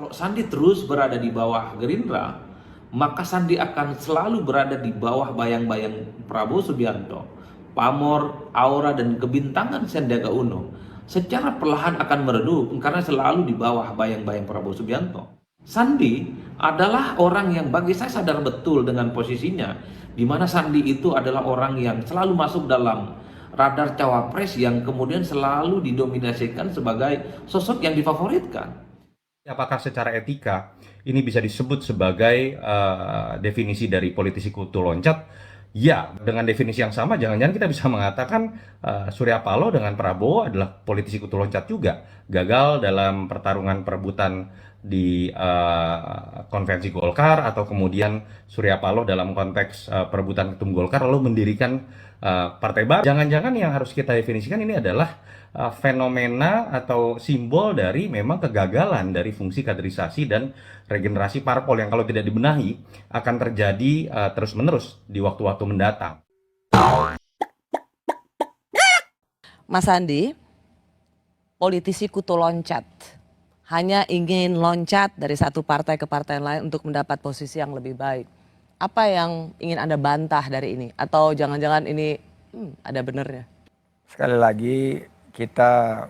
Kalau Sandi terus berada di bawah Gerindra, maka Sandi akan selalu berada di bawah bayang-bayang Prabowo Subianto, pamor, aura, dan kebintangan Sandiaga Uno. Secara perlahan akan meredup karena selalu di bawah bayang-bayang Prabowo Subianto. Sandi adalah orang yang bagi saya sadar betul dengan posisinya, di mana Sandi itu adalah orang yang selalu masuk dalam radar cawapres yang kemudian selalu didominasikan sebagai sosok yang difavoritkan. Apakah secara etika ini bisa disebut sebagai definisi dari politisi kutu loncat? Ya, dengan definisi yang sama, jangan-jangan kita bisa mengatakan Surya Paloh dengan Prabowo adalah politisi kutu loncat juga. Gagal dalam pertarungan perebutan di konvensi Golkar, atau kemudian Surya Paloh dalam konteks perebutan ketum Golkar lalu mendirikan partai baru. Jangan-jangan yang harus kita definisikan ini adalah fenomena atau simbol dari memang kegagalan dari fungsi kaderisasi dan regenerasi parpol yang kalau tidak dibenahi akan terjadi terus-menerus di waktu-waktu mendatang. Mas Andi, politisi kutu loncat, hanya ingin loncat dari satu partai ke partai lain untuk mendapat posisi yang lebih baik. Apa yang ingin Anda bantah dari ini? Atau jangan-jangan ini ada benernya? Sekali lagi kita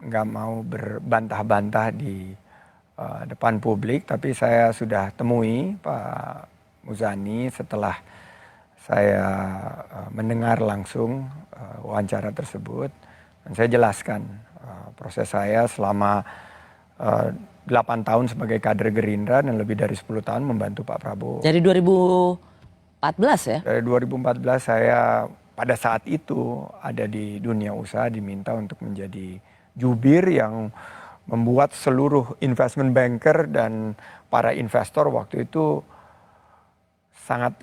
nggak mau berbantah-bantah di depan publik, tapi saya sudah temui Pak Muzani setelah saya mendengar langsung wawancara tersebut, dan saya jelaskan proses saya selama 8 tahun sebagai kader Gerindra dan lebih dari 10 tahun membantu Pak Prabowo. Dari 2014 ya? Dari 2014 saya pada saat itu ada di dunia usaha, diminta untuk menjadi jubir yang membuat seluruh investment banker dan para investor waktu itu sangat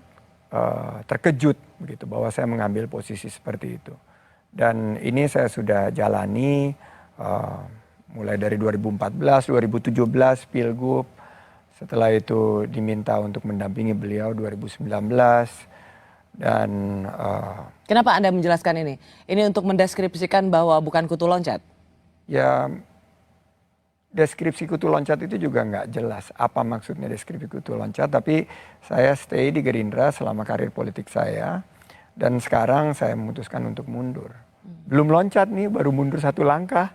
terkejut begitu bahwa saya mengambil posisi seperti itu. Dan ini saya sudah jalani mulai dari 2014, 2017 Pilgub, setelah itu diminta untuk mendampingi beliau 2019. Dan kenapa Anda menjelaskan ini? Ini untuk mendeskripsikan bahwa bukan kutu loncat? Ya, deskripsi kutu loncat itu juga nggak jelas apa maksudnya deskripsi kutu loncat. Tapi saya stay di Gerindra selama karir politik saya, dan sekarang saya memutuskan untuk mundur. Belum loncat nih, baru mundur satu langkah.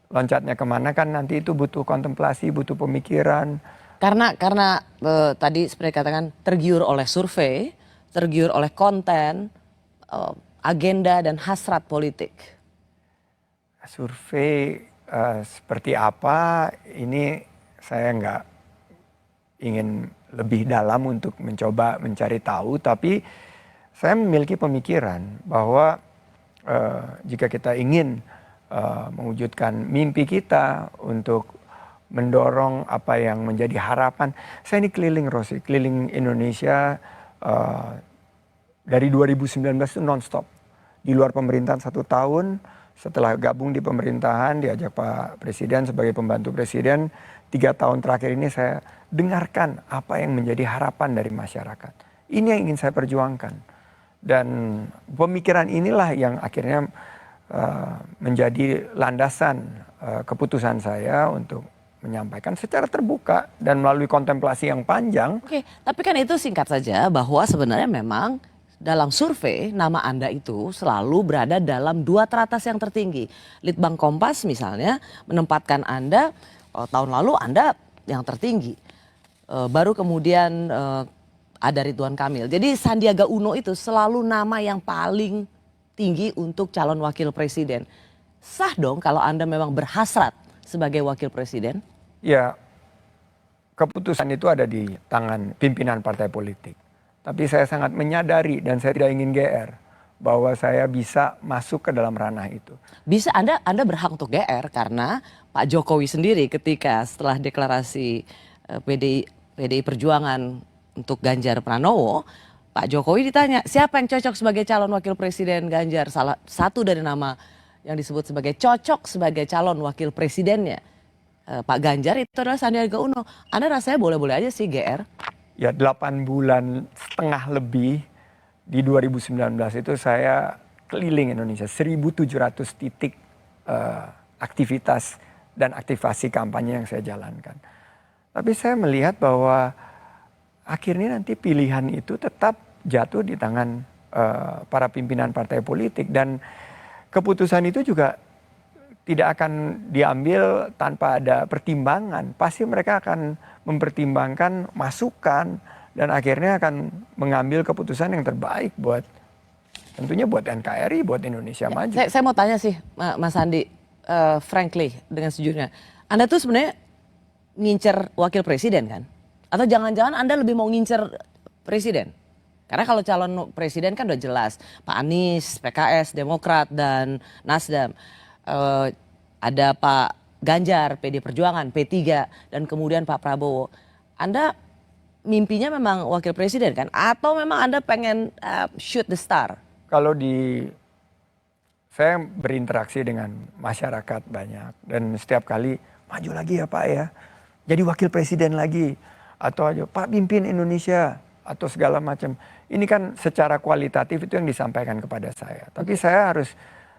Loncatnya kemana kan nanti itu butuh kontemplasi, butuh pemikiran. Karena tadi seperti katakan tergiur oleh survei, tergiur oleh konten, agenda dan hasrat politik. Survei seperti apa ini saya nggak ingin lebih dalam untuk mencoba mencari tahu, tapi saya memiliki pemikiran bahwa jika kita ingin mewujudkan mimpi kita untuk mendorong apa yang menjadi harapan. Saya ini keliling Rosi, keliling Indonesia dari 2019 itu nonstop. Di luar pemerintahan 1 tahun, setelah gabung di pemerintahan diajak Pak Presiden sebagai pembantu Presiden, 3 tahun terakhir ini saya dengarkan apa yang menjadi harapan dari masyarakat. Ini yang ingin saya perjuangkan. Dan pemikiran inilah yang akhirnya menjadi landasan keputusan saya untuk menyampaikan secara terbuka dan melalui kontemplasi yang panjang. Oke, tapi kan itu singkat saja bahwa sebenarnya memang dalam survei nama Anda itu selalu berada dalam 2 teratas yang tertinggi. Litbang Kompas misalnya menempatkan Anda tahun lalu Anda yang tertinggi. Baru kemudian ada Ridwan Kamil. Jadi Sandiaga Uno itu selalu nama yang paling tinggi untuk calon wakil presiden. Sah dong kalau Anda memang berhasrat sebagai wakil presiden? Ya, keputusan itu ada di tangan pimpinan partai politik. Tapi saya sangat menyadari dan saya tidak ingin GR bahwa saya bisa masuk ke dalam ranah itu. Bisa, Anda berhak untuk GR karena Pak Jokowi sendiri ketika setelah deklarasi PDI Perjuangan untuk Ganjar Pranowo, Pak Jokowi ditanya siapa yang cocok sebagai calon wakil presiden Ganjar. Salah satu dari nama yang disebut sebagai cocok sebagai calon wakil presidennya Pak Ganjar itu adalah Sandiaga Uno. Anda rasanya boleh-boleh aja sih GR. Ya 8 bulan setengah lebih di 2019 itu saya keliling Indonesia. 1.700 titik aktivitas dan aktivasi kampanye yang saya jalankan. Tapi saya melihat bahwa akhirnya nanti pilihan itu tetap jatuh di tangan para pimpinan partai politik, dan keputusan itu juga tidak akan diambil tanpa ada pertimbangan. Pasti mereka akan mempertimbangkan masukan dan akhirnya akan mengambil keputusan yang terbaik buat, tentunya buat NKRI, buat Indonesia Maju. Saya mau tanya sih, Mas Andi, frankly, dengan sejujurnya, Anda tuh sebenarnya ngincer wakil presiden kan? Atau jangan-jangan Anda lebih mau ngincer presiden? Karena kalau calon presiden kan udah jelas, Pak Anies, PKS, Demokrat, dan Nasdem. Ada Pak Ganjar, PD Perjuangan, P3, dan kemudian Pak Prabowo. Anda mimpinya memang wakil presiden kan? Atau memang Anda pengen shoot the star? Kalau saya berinteraksi dengan masyarakat banyak, dan setiap kali maju lagi ya Pak ya, jadi wakil presiden lagi, atau aja Pak pimpin Indonesia, atau segala macam. Ini kan secara kualitatif itu yang disampaikan kepada saya. Tapi saya harus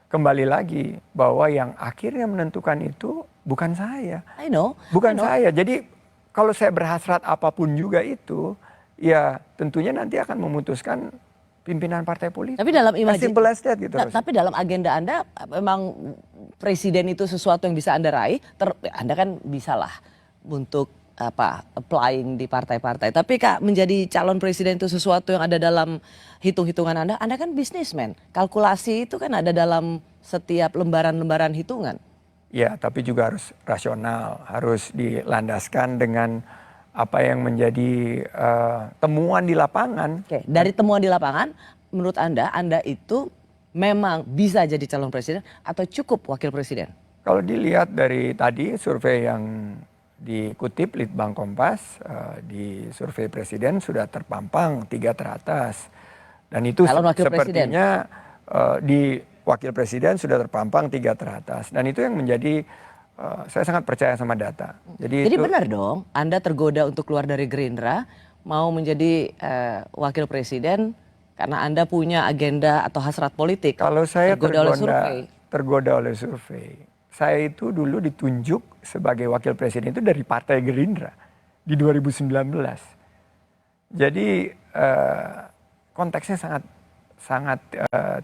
kembali lagi bahwa yang akhirnya menentukan itu bukan saya. I know. Bukan saya. Jadi kalau saya berhasrat apapun juga itu, ya tentunya nanti akan memutuskan pimpinan partai politik. Tapi dalam As simple as that, gitu. Tapi dalam agenda Anda memang presiden itu sesuatu yang bisa Anda raih, Anda kan bisalah untuk applying di partai-partai. Tapi Kak, menjadi calon presiden itu sesuatu yang ada dalam hitung-hitungan Anda. Anda kan bisnismen. Kalkulasi itu kan ada dalam setiap lembaran-lembaran hitungan. Ya, tapi juga harus rasional, harus dilandaskan dengan apa yang menjadi temuan di lapangan. Oke, dari temuan di lapangan, menurut Anda itu memang bisa jadi calon presiden atau cukup wakil presiden? Kalau dilihat dari tadi survei yang dikutip Litbang Kompas, di survei presiden sudah terpampang 3 teratas. Dan itu sepertinya di wakil presiden sudah terpampang 3 teratas. Dan itu yang menjadi, saya sangat percaya sama data. Jadi itu, benar dong, Anda tergoda untuk keluar dari Gerindra, mau menjadi wakil presiden karena Anda punya agenda atau hasrat politik. Kalau saya tergoda oleh survei. oleh survei. Saya itu dulu ditunjuk sebagai wakil presiden itu dari Partai Gerindra di 2019. Jadi konteksnya sangat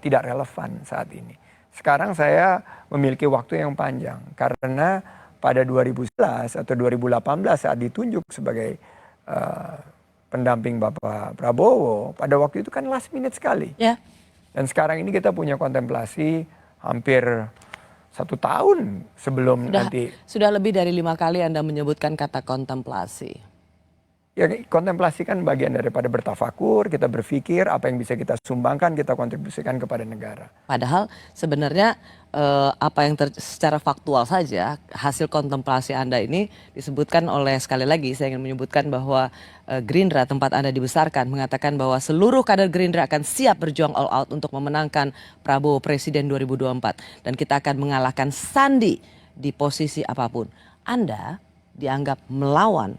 tidak relevan saat ini. Sekarang saya memiliki waktu yang panjang karena pada 2011 atau 2018 saat ditunjuk sebagai pendamping Bapak Prabowo, pada waktu itu kan last minute sekali. Ya. Dan sekarang ini kita punya kontemplasi hampir 1 tahun sebelum nanti. Sudah lebih dari 5 kali Anda menyebutkan kata kontemplasi. Ya, kontemplasi kan bagian daripada bertafakur, kita berpikir apa yang bisa kita sumbangkan, kita kontribusikan kepada negara. Padahal sebenarnya apa yang secara faktual saja hasil kontemplasi Anda ini disebutkan oleh, sekali lagi saya ingin menyebutkan bahwa Gerindra tempat Anda dibesarkan mengatakan bahwa seluruh kader Gerindra akan siap berjuang all out untuk memenangkan Prabowo Presiden 2024 dan kita akan mengalahkan Sandi di posisi apapun. Anda dianggap melawan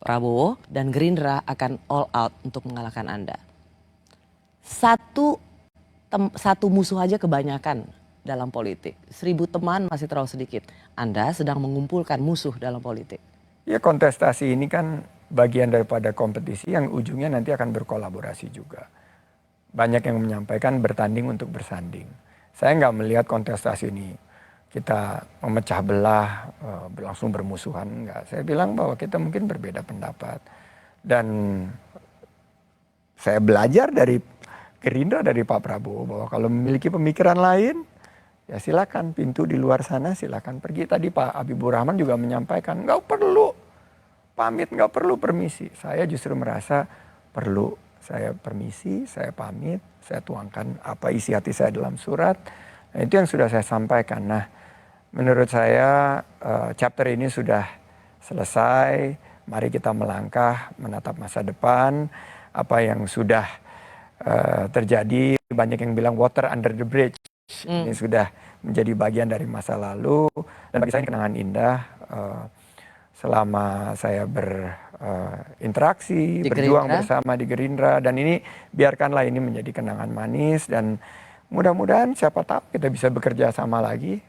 Prabowo dan Gerindra akan all out untuk mengalahkan Anda. Satu musuh aja kebanyakan dalam politik. 1000 teman masih terlalu sedikit. Anda sedang mengumpulkan musuh dalam politik. Ya, kontestasi ini kan bagian daripada kompetisi yang ujungnya nanti akan berkolaborasi juga. Banyak yang menyampaikan bertanding untuk bersanding. Saya nggak melihat kontestasi ini kita memecah belah, langsung bermusuhan, enggak. Saya bilang bahwa kita mungkin berbeda pendapat. Dan saya belajar dari Gerindra, dari Pak Prabowo, bahwa kalau memiliki pemikiran lain, ya silakan, pintu di luar sana silakan pergi. Tadi Pak Habibur Rahman juga menyampaikan, nggak perlu pamit, nggak perlu permisi. Saya justru merasa perlu. Saya permisi, saya pamit, saya tuangkan apa isi hati saya dalam surat. Nah, itu yang sudah saya sampaikan. Nah, menurut saya chapter ini sudah selesai. Mari kita melangkah menatap masa depan. Apa yang sudah terjadi, banyak yang bilang water under the bridge. Ini sudah menjadi bagian dari masa lalu. Dan bagi saya ini kenangan indah selama saya berinteraksi, berjuang bersama di Gerindra. Dan ini biarkanlah ini menjadi kenangan manis. Dan mudah-mudahan siapa tahu kita bisa bekerja sama lagi.